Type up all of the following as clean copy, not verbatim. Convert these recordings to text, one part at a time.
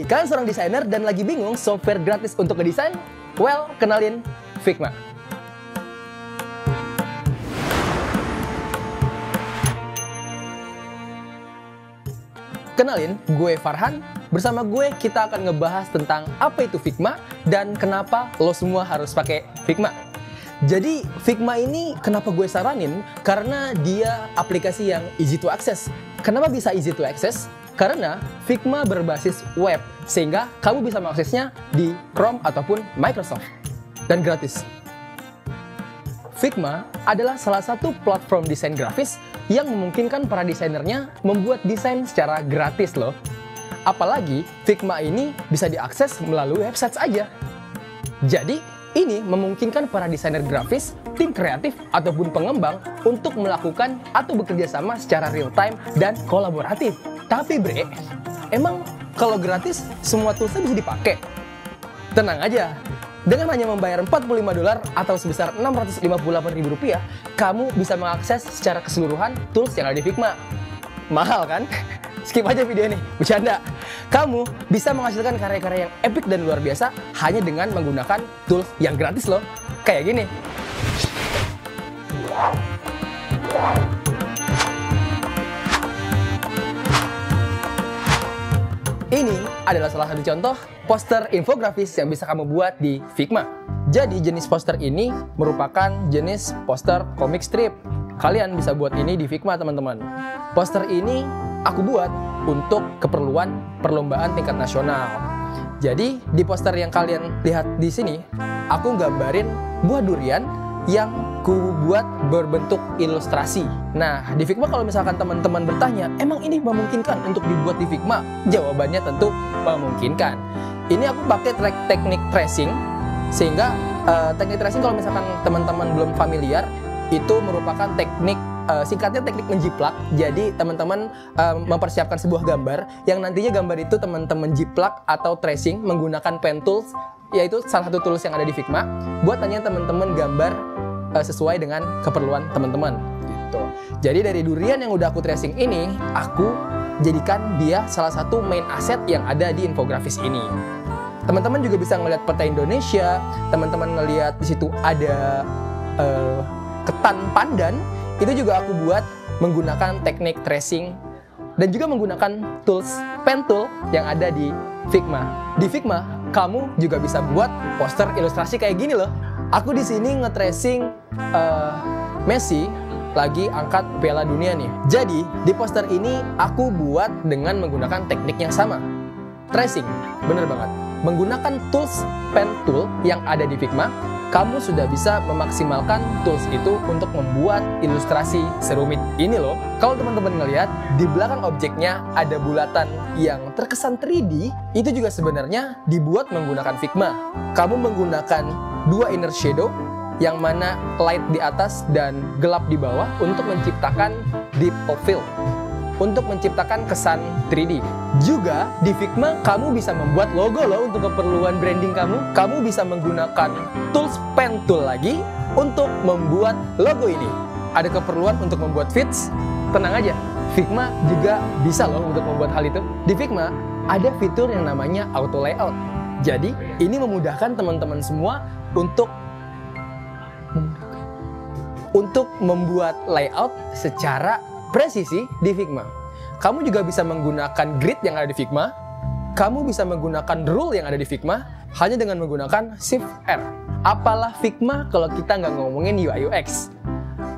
Kalian seorang desainer dan lagi bingung software gratis untuk ngedesain? Well, kenalin Figma. Kenalin, gue Farhan. Bersama gue kita akan ngebahas tentang apa itu Figma dan kenapa lo semua harus pakai Figma. Jadi Figma ini kenapa gue saranin? Karena dia aplikasi yang easy to access. Kenapa bisa easy to access? Karena Figma berbasis web, sehingga kamu bisa mengaksesnya di Chrome ataupun Microsoft. Dan gratis. Figma adalah salah satu platform desain grafis yang memungkinkan para desainernya membuat desain secara gratis loh. Apalagi Figma ini bisa diakses melalui website aja. Jadi ini memungkinkan para desainer grafis, tim kreatif, ataupun pengembang untuk melakukan atau bekerja sama secara real time dan kolaboratif. Tapi bre, emang kalau gratis semua toolsnya bisa dipakai? Tenang aja, dengan hanya membayar $45 atau sebesar Rp658.000, kamu bisa mengakses secara keseluruhan tools yang ada di Figma. Mahal kan? Skip aja video ini, bercanda. Kamu bisa menghasilkan karya-karya yang epic dan luar biasa hanya dengan menggunakan tools yang gratis loh. Kayak gini. Ini adalah salah satu contoh poster infografis yang bisa kamu buat di Figma. Jadi jenis poster ini merupakan jenis poster comic strip. Kalian bisa buat ini di Figma, teman-teman. Poster ini aku buat untuk keperluan perlombaan tingkat nasional. Jadi di poster yang kalian lihat di sini, aku gambarin buah durian yang ku buat berbentuk ilustrasi. Nah, di Figma kalau misalkan teman-teman bertanya, emang ini memungkinkan untuk dibuat di Figma? Jawabannya tentu memungkinkan. Ini aku pakai teknik tracing, sehingga teknik tracing kalau misalkan teman-teman belum familiar, itu merupakan teknik, singkatnya teknik menjiplak. Jadi teman-teman mempersiapkan sebuah gambar, yang nantinya gambar itu teman-teman jiplak atau tracing menggunakan pen tools, yaitu salah satu tools yang ada di Figma, buat tanya teman-teman gambar sesuai dengan keperluan teman-teman gitu. Jadi dari durian yang udah aku tracing ini, aku jadikan dia salah satu main asset yang ada di infografis ini. Teman-teman juga bisa ngelihat peta Indonesia, teman-teman ngelihat di situ ada ketan pandan, itu juga aku buat menggunakan teknik tracing dan juga menggunakan tools pen tool yang ada di Figma. Di Figma, kamu juga bisa buat poster ilustrasi kayak gini loh. Aku di sini nge-tracing Messi lagi angkat Piala Dunia nih. Jadi di poster ini aku buat dengan menggunakan teknik yang sama. Tracing, bener banget. Menggunakan tools pen tool yang ada di Figma, kamu sudah bisa memaksimalkan tools itu untuk membuat ilustrasi serumit ini loh. Kalau teman-teman ngelihat, di belakang objeknya ada bulatan yang terkesan 3D, itu juga sebenarnya dibuat menggunakan Figma. Kamu menggunakan dua inner shadow, yang mana light di atas dan gelap di bawah untuk menciptakan deep of field, untuk menciptakan kesan 3D. Juga di Figma kamu bisa membuat logo loh untuk keperluan branding kamu. Kamu bisa menggunakan tools pen tool lagi untuk membuat logo ini. Ada keperluan untuk membuat feeds? Tenang aja, Figma juga bisa loh untuk membuat hal itu. Di Figma ada fitur yang namanya auto layout. Jadi ini memudahkan teman-teman semua untuk membuat layout secara presisi di Figma. Kamu juga bisa menggunakan grid yang ada di Figma. Kamu bisa menggunakan rule yang ada di Figma hanya dengan menggunakan Shift R. Apalah Figma kalau kita nggak ngomongin UI UX.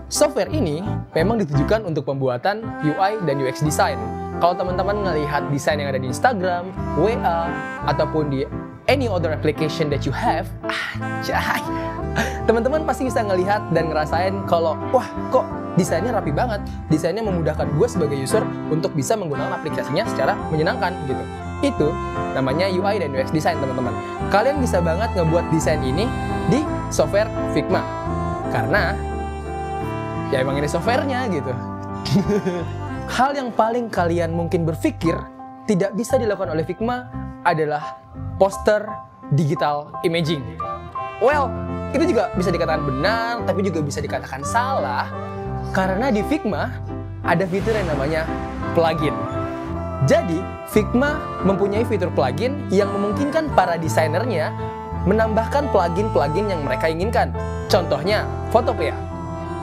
Software ini memang ditujukan untuk pembuatan UI dan UX design. Kalau teman-teman ngelihat desain yang ada di Instagram, WA, ataupun di any other application that you have, teman-teman pasti bisa ngelihat dan ngerasain kalau, wah kok desainnya rapi banget, desainnya memudahkan gue sebagai user untuk bisa menggunakan aplikasinya secara menyenangkan gitu. Itu namanya UI dan UX design, teman-teman. Kalian bisa banget ngebuat desain ini di software Figma, karena ya emang ini softwarenya gitu. Hal yang paling kalian mungkin berpikir tidak bisa dilakukan oleh Figma adalah poster digital imaging. Well, itu juga bisa dikatakan benar, tapi juga bisa dikatakan salah, karena di Figma ada fitur yang namanya plugin. Jadi, Figma mempunyai fitur plugin yang memungkinkan para desainernya menambahkan plugin-plugin yang mereka inginkan. Contohnya, Photopea.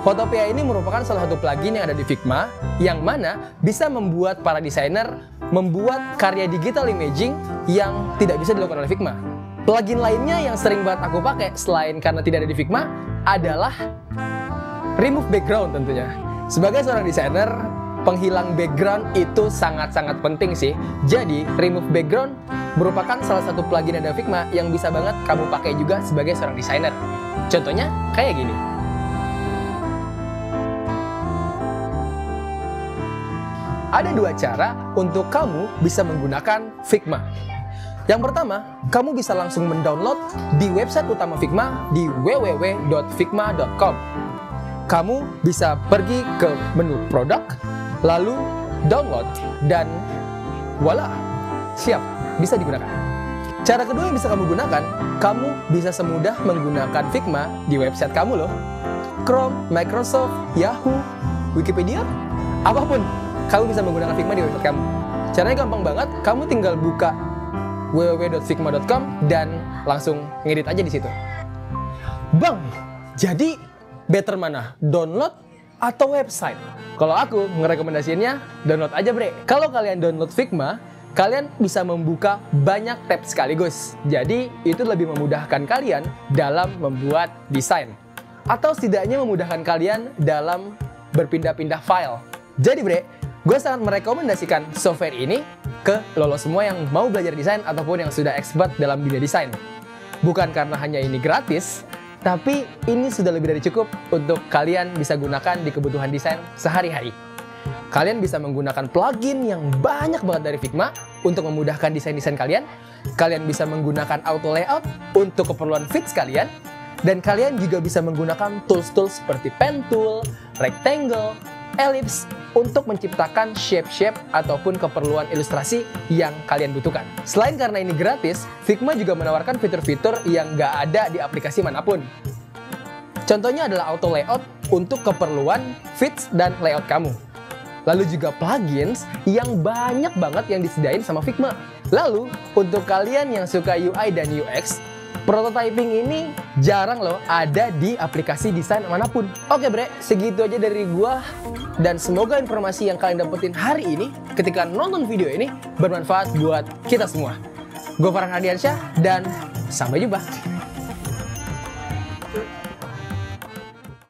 Photopea ini merupakan salah satu plugin yang ada di Figma, yang mana bisa membuat para desainer membuat karya digital imaging yang tidak bisa dilakukan oleh Figma. Plugin lainnya yang sering banget aku pakai selain karena tidak ada di Figma adalah Remove Background tentunya. Sebagai seorang desainer, penghilang background itu sangat-sangat penting sih. Jadi, Remove Background merupakan salah satu plugin dari Figma yang bisa banget kamu pakai juga sebagai seorang desainer. Contohnya kayak gini. Ada dua cara untuk kamu bisa menggunakan Figma. Yang pertama, kamu bisa langsung mendownload di website utama Figma di www.figma.com. Kamu bisa pergi ke menu produk, lalu download, dan voila, siap, bisa digunakan. Cara kedua yang bisa kamu gunakan, kamu bisa semudah menggunakan Figma di website kamu loh. Chrome, Microsoft, Yahoo, Wikipedia, apapun, kamu bisa menggunakan Figma di website kamu. Caranya gampang banget, kamu tinggal buka www.figma.com dan langsung ngedit aja di situ. Bang, jadi better mana? Download atau website? Kalau aku ngerekomendasiinnya download aja, bre. Kalau kalian download Figma, kalian bisa membuka banyak tab sekaligus. Jadi, itu lebih memudahkan kalian dalam membuat desain. Atau setidaknya memudahkan kalian dalam berpindah-pindah file. Jadi, bre, gue sangat merekomendasikan software ini ke lo semua yang mau belajar desain ataupun yang sudah expert dalam dunia desain. Bukan karena hanya ini gratis, tapi ini sudah lebih dari cukup untuk kalian bisa gunakan di kebutuhan desain sehari-hari. Kalian bisa menggunakan plugin yang banyak banget dari Figma untuk memudahkan desain-desain kalian. Kalian bisa menggunakan auto layout untuk keperluan fits kalian. Dan kalian juga bisa menggunakan tools-tools seperti pen tool, rectangle, ellipse untuk menciptakan shape-shape ataupun keperluan ilustrasi yang kalian butuhkan. Selain karena ini gratis, Figma juga menawarkan fitur-fitur yang nggak ada di aplikasi manapun. Contohnya adalah auto layout untuk keperluan fits dan layout kamu. Lalu juga plugins yang banyak banget yang disediain sama Figma. Lalu, untuk kalian yang suka UI dan UX, prototyping ini jarang loh ada di aplikasi desain manapun. Oke bre, segitu aja dari gua. Dan semoga informasi yang kalian dapetin hari ini ketika nonton video ini bermanfaat buat kita semua. Gue Farhan Ardiansyah dan sampai jumpa.